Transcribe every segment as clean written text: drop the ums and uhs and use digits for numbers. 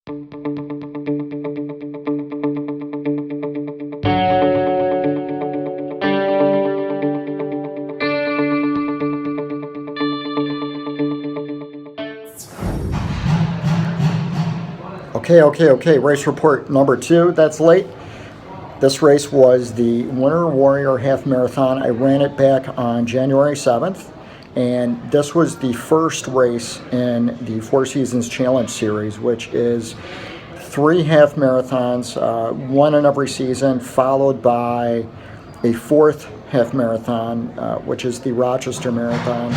Okay. Race report number 2. That's late. This race was the Winter Warrior Half Marathon. I ran it back on January 7th, and this was the first race in the Four Seasons Challenge Series, which is 3 half marathons, one in every season, followed by a 4th half marathon, which is the Rochester Marathon.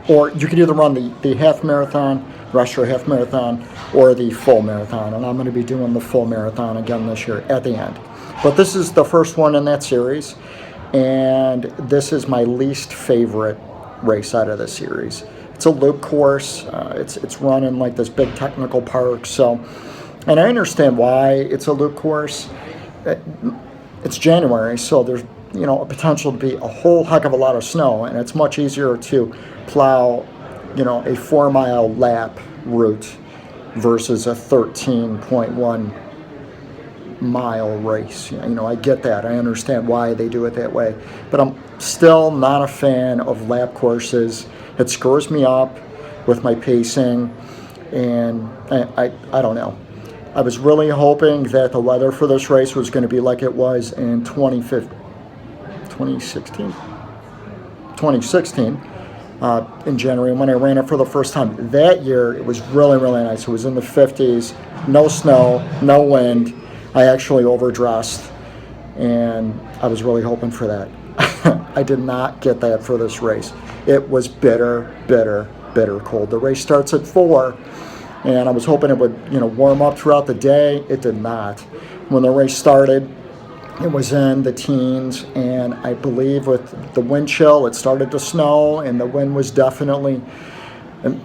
Or you could either run the half marathon, Rochester half marathon, or the full marathon. And I'm going to be doing the full marathon again this year at the end. But this is the first one in that series, and this is my least favorite race out of the series. It's a loop course. It's run in like this big technical park. So, and I understand why it's a loop course. It's January, so there's a potential to be a whole heck of a lot of snow, and it's much easier to plow a 4-mile lap route versus a 13.1 mile race. I get that. I understand why they do it that way, but I'm still not a fan of lap courses. It screws me up with my pacing, and I don't know. I was really hoping that the weather for this race was going to be like it was in 2016 in January when I ran it for the first time. That year, it was really, really nice. It was in the 50s, no snow, no wind. I actually overdressed, and I was really hoping for that. I did not get that for this race. It was bitter cold. The race starts at 4, and I was hoping it would, warm up throughout the day. It did not. When the race started, it was in the teens, and I believe with the wind chill, it started to snow, and the wind was definitely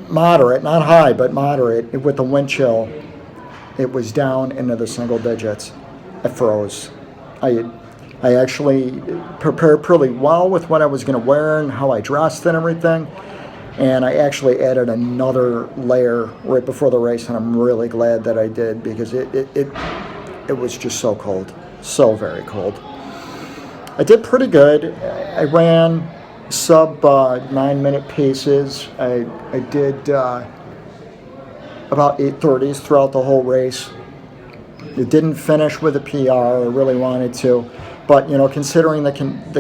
moderate, not high, but moderate. With the wind chill, it was down into the single digits. It froze. I actually prepared pretty well with what I was going to wear and how I dressed and everything, and I actually added another layer right before the race, and I'm really glad that I did, because it was just so cold. So very cold. I did pretty good. I ran sub 9-minute paces. I did about 8:30s throughout the whole race. It didn't finish with a PR. I really wanted to, but considering the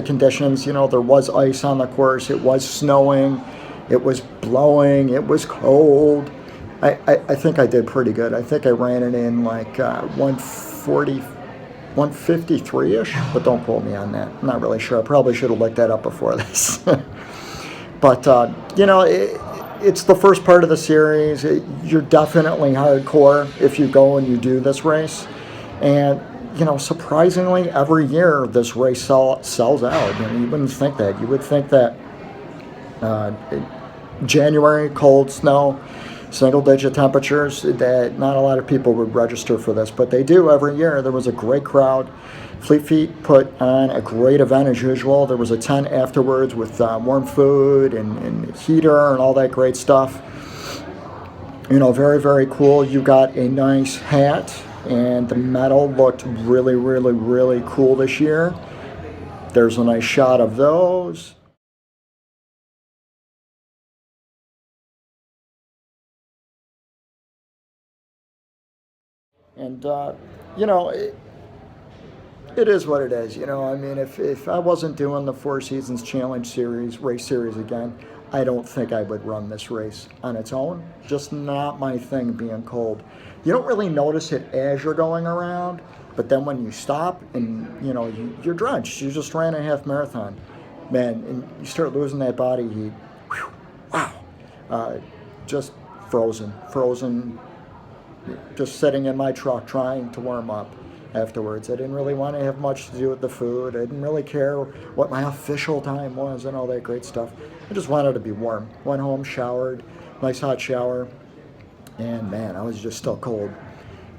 conditions, there was ice on the course. It was snowing. It was blowing. It was cold. I think I did pretty good. I think I ran it in like 153-ish, but don't quote me on that. I'm not really sure. I probably should have looked that up before this. But, it's the first part of the series. You're definitely hardcore if you go and you do this race. And, surprisingly, every year this race sells out. You wouldn't think that. You would think that January, cold, snow, single-digit temperatures, that not a lot of people would register for this, but they do every year. There was a great crowd. Fleet Feet put on a great event as usual. There was a tent afterwards with warm food and heater and all that great stuff. Very, very cool. You got a nice hat, and the medal looked really, really, really cool this year. There's a nice shot of those. And, it is what it is. I mean, if I wasn't doing the Four Seasons Challenge race series again, I don't think I would run this race on its own. Just not my thing, being cold. You don't really notice it as you're going around, but then when you stop and, you're drenched. You just ran a half marathon. Man, and you start losing that body heat. Whew, wow. Just frozen, just sitting in my truck trying to warm up afterwards. I didn't really want to have much to do with the food. I didn't really care what my official time was and all that great stuff. I just wanted to be warm. Went home, showered, nice hot shower, and man, I was just still cold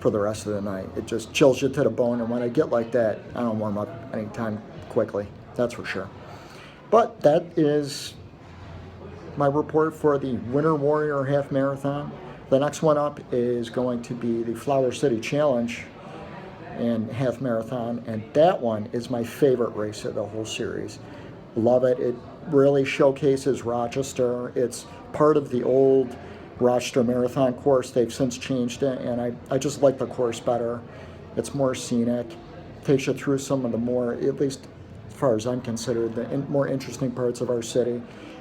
for the rest of the night. It just chills you to the bone, and when I get like that, I don't warm up anytime quickly, that's for sure. But that is my report for the Winter Warrior Half Marathon. The next one up is going to be the Flower City Challenge and half marathon, and that one is my favorite race of the whole series. Love it. It really showcases Rochester. It's part of the old Rochester Marathon course. They've since changed it, and I just like the course better. It's more scenic, takes you through some of the more, at least as far as I'm considered, the more interesting parts of our city.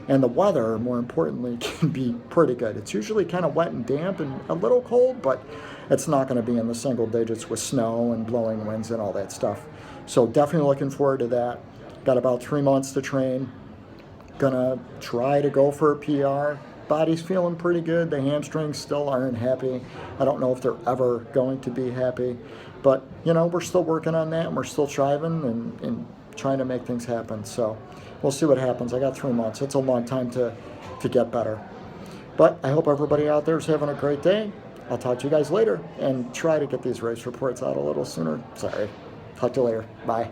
And the weather, more importantly, can be pretty good. It's usually kind of wet and damp and a little cold, but it's not going to be in the single digits with snow and blowing winds and all that stuff. So definitely looking forward to that. Got about 3 months to train. Gonna try to go for a PR. Body's feeling pretty good. The hamstrings still aren't happy. I don't know if they're ever going to be happy. But, we're still working on that, and we're still striving and trying to make things happen. So we'll see what happens. I got 3 months. It's a long time to get better. But I hope everybody out there is having a great day. I'll talk to you guys later and try to get these race reports out a little sooner. Sorry. Talk to you later. Bye.